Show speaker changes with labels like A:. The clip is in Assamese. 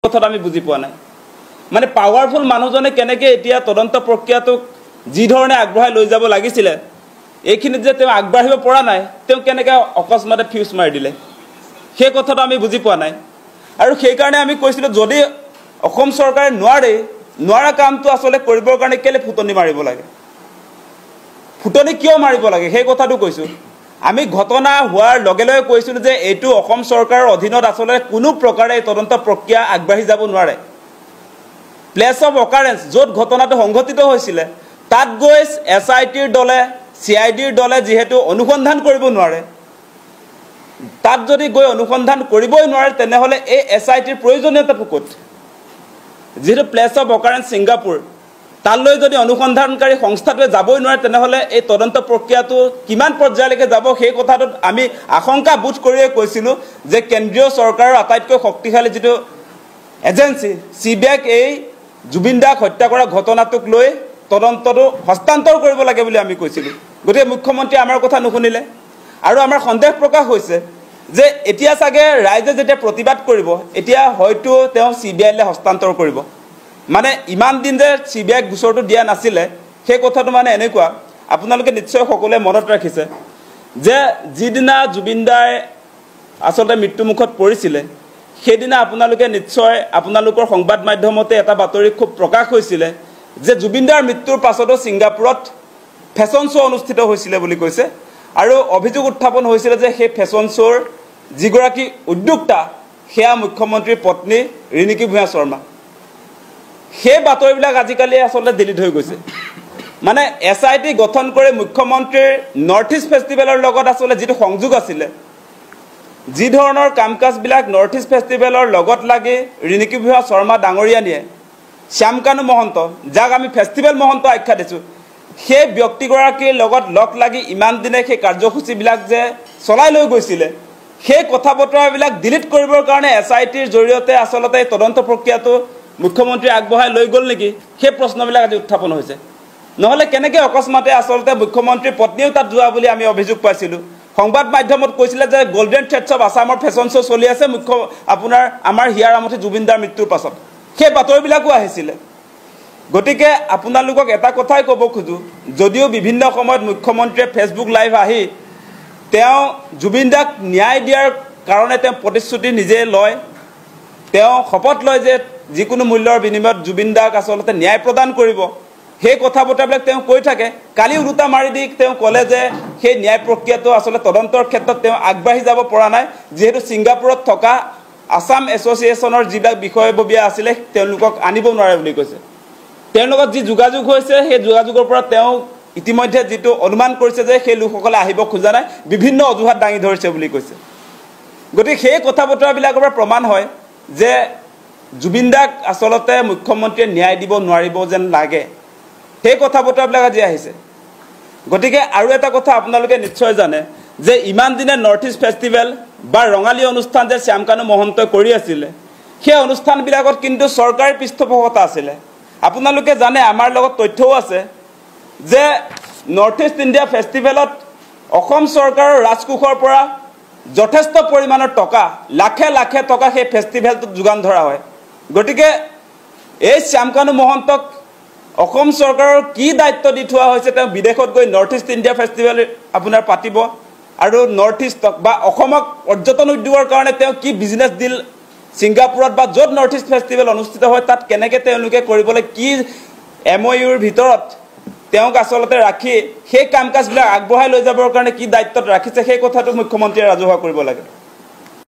A: কথাটা আমি বুজি পোৱা নাই মানে পাৱাৰফুল মানুহজনে কেনেকৈ এতিয়া তদন্ত প্ৰক্ৰিয়াটো যি ধৰণে আগবঢ়াই লৈ যাব লাগিছিল এইখিনিত যে তেওঁ আগবাঢ়িব পৰা নাই তেওঁ কেনেকৈ অকস্মাতে ফিউজ মাৰি দিলে সেই কথাটো আমি বুজি পোৱা নাই আৰু সেই কাৰণে আমি কৈছিলোঁ যদি অসম চৰকাৰে নোৱাৰা কামটো আসলে কৰিবৰ কাৰণে কেলে ফুটনি মাৰিব লাগে ফুটনি কিয় মাৰিব লাগে সেই কথাটো কৈছোঁ আমি ঘটনা হোৱাৰ লগে লগে কৈছিলোঁ যে এইটো অসম চৰকাৰৰ অধীনত আসলে কোনো প্ৰকাৰে তদন্ত প্ৰক্ৰিয়া আগবাঢ়ি যাব নোৱাৰে প্লেস অফ অকাৰেন্স য'ত ঘটনাটো সংঘটিত হৈছিল তাত গৈ এসআইটিৰ দলে সিআইডিৰ দলে যেহেতু অনুসন্ধান কৰিব নোৱাৰে তাত যদি গৈ অনুসন্ধান কৰিবই নোৱাৰে তেনেহলে এই এসআইটিৰ প্ৰয়োজনীয়তাটো ক'ত যেহেতু প্লেস অফ অকাৰেন্স সিঙ্গাপুৰ তালৈ যদি অনুসন্ধানকাৰী সংস্থাটোৱে যাবই নোৱাৰে তেনেহলে এই তদন্ত প্ৰক্ৰিয়াটো কিমান পৰ্যায়লৈকে যাব সেই কথাটো আমি আশংকা বোধ কৰিয়ে কৈছিলোঁ যে কেন্দ্ৰীয় চৰকাৰৰ আটাইতকৈ শক্তিশালী যেটো এজেন্সি সিবিআইক এই জুবিন দাক হত্যা কৰা ঘটনাটোক লৈ তদন্তটো হস্তান্তৰ কৰিব লাগে বুলি আমি কৈছিলোঁ গতিকে মুখ্যমন্ত্ৰী আমাৰ কথা নুশুনিলে আৰু আমাৰ সন্দেহ প্ৰকাশ হৈছে যে এতিয়া সাগে ৰাইজে যেতিয়া প্ৰতিবাদ কৰিব এতিয়া হয়তো তেওঁ সিবিআইলৈ হস্তান্তৰ কৰিব মানে ইমান দিন যে সিবিআইক গোচৰটো দিয়া নাছিলে সেই কথাটো মানে এনেকুৱা আপোনালোকে নিশ্চয় সকলোৱে মনত ৰাখিছে যে যিদিনা জুবিন দাই আসলে মৃত্যুমুখত পৰিছিল সেইদিনা আপোনালোকে নিশ্চয় আপোনালোকৰ সংবাদ মাধ্যমতে এটা বাতৰি খুব প্ৰকাশ হৈছিল যে জুবিন দাৰ মৃত্যুৰ পাছতো সিঙ্গাপুৰত ফেশ্বন শ্ব' অনুষ্ঠিত হৈছিল বুলি কৈছে আৰু অভিযোগ উত্থাপন হৈছিল যে সেই ফেশ্বন শ্ব'ৰ যিগৰাকী উদ্যোক্তা সেয়া মুখ্যমন্ত্ৰীৰ পত্নী ৰিণিকী ভূঞা শৰ্মা সেই বাতৰিবিলাক আজিকালি আসলে ডিলিট হৈ গৈছে মানে এসআইটি গঠন কৰি মুখ্যমন্ত্ৰীৰ নৰ্থ ইষ্ট ফেষ্টিভেলৰ লগত আসলে যেটো সংযোগ আছিল যি ধৰণৰ কামকাজবিলাক নৰ্থ ইষ্ট ফেষ্টিভেলৰ লগত লাগি ৰিণিকী ভূঞা শৰ্মা ডাঙৰীয়া নিয়ে শ্যামকানু মহন্ত যাক আমি ফেষ্টিভেল মহন্ত আখ্যা দিছোঁ সেই ব্যক্তিগৰাকীৰ লগত লগ লাগি ইমান দিনে সেই কাৰ্যসূচীবিলাক যে চলাই লৈ গৈছিল সেই কথা বতৰাবিলাক ডিলিট কৰিবৰ কাৰণে এসআইটিৰ জৰিয়তে আসলতে তদন্ত প্ৰক্ৰিয়াটো মুখ্যমন্ত্ৰী আগবঢ়াই লৈ গ'ল নেকি সেই প্ৰশ্নবিলাক আজি উত্থাপন হৈছে নহলে কেনেকৈ অকস্মাতে আসলতে মুখ্যমন্ত্ৰীৰ পত্নীও তাত যোৱা বুলি আমি অভিযোগ পাইছিলোঁ সংবাদ মাধ্যমত কৈছিল যে গোল্ডেন থ্ৰেডছ অফ আসামৰ ফেশ্বন শ্ব' চলি আছে আপোনাৰ আমাৰ হিয়াৰ আমঠি জুবিন দাৰ মৃত্যুৰ পাছত সেই বাতৰিবিলাকো আহিছিল গতিকে আপোনালোকক এটা কথাই ক'ব খোজো যদিও বিভিন্ন সময়ত মুখ্যমন্ত্ৰীয়ে ফেচবুক লাইভ আহি তেওঁ জুবিন দাক ন্যায় দিয়াৰ কাৰণে তেওঁ প্ৰতিশ্ৰুতি নিজে লয় তেওঁ শপত লয় যে যিকোনো মূল্যৰ বিনিময়ত জুবিন দাক আসলতে ন্যায় প্ৰদান কৰিব সেই কথা বতৰাবিলাক তেওঁ কৈ থাকে কালি উৰুটা মাৰি দি তেওঁ ক'লে যে সেই ন্যায় প্ৰক্ৰিয়াটো আসলতে তদন্তৰ ক্ষেত্ৰত তেওঁ আগবাঢ়ি যাব পৰা নাই যেহেতু সিঙ্গাপুৰত থকা আসাম এছ'চিয়েশ্যনৰ যিবিলাক বিষয়ববীয়া আছিলে তেওঁলোকক আনিব নোৱাৰে বুলি কৈছে তেওঁৰ লগত যি যোগাযোগ হৈছে সেই যোগাযোগৰ পৰা তেওঁ ইতিমধ্যে যেটো অনুমান কৰিছে যে সেই লোকসকলে আহিব খোজা নাই বিভিন্ন অজুহাত দাঙি ধৰিছে বুলি কৈছে গতিকে সেই কথা বতৰাবিলাকৰ পৰা প্ৰমাণ হয় যে জুবিন দাক আসলতে মুখ্যমন্ত্ৰীয়ে ন্যায় দিব নোৱাৰিব যেন লাগে সেই কথা বতৰাবিলাক আজি আহিছে গতিকে আৰু এটা কথা আপোনালোকে নিশ্চয় জানে যে ইমান দিনে নৰ্থ ইষ্ট ফেষ্টিভেল বা ৰঙালী অনুষ্ঠান যে শ্যামকানু মহন্তই কৰি আছিল সেই অনুষ্ঠানবিলাকত কিন্তু চৰকাৰী পৃষ্ঠপোষকতা আছিল আপোনালোকে জানে আমাৰ লগত তথ্যও আছে যে নৰ্থ ইষ্ট ইণ্ডিয়া ফেষ্টিভেলত অসম চৰকাৰৰ ৰাজকোষৰ পৰা যথেষ্ট পৰিমাণৰ টকা লাখে লাখে টকা সেই ফেষ্টিভেলটোত যোগান ধৰা হয় গতিকে এই শ্যামকানু মহন্তক অসম চৰকাৰৰ কি দায়িত্ব দি থোৱা হৈছে তেওঁ বিদেশত গৈ নৰ্থ ইষ্ট ইণ্ডিয়া ফেষ্টিভেল আপোনাৰ পাতিব আৰু নৰ্থ ইষ্টক বা অসমক পৰ্যটন উদ্যোগৰ কাৰণে তেওঁ কি বিজনেছ ডিল সিঙ্গাপুৰত বা য'ত নৰ্থ ইষ্ট ফেষ্টিভেল অনুষ্ঠিত হয় তাত কেনেকৈ তেওঁলোকে কৰিবলৈ কি MOUৰ ভিতৰত তেওঁক আসলতে ৰাখি সেই কাম কাজবিলাক আগবঢ়াই লৈ যাবৰ কাৰণে কি দায়িত্বত ৰাখিছে সেই কথাটো মুখ্যমন্ত্ৰীয়ে ৰাজহুৱা কৰিব লাগে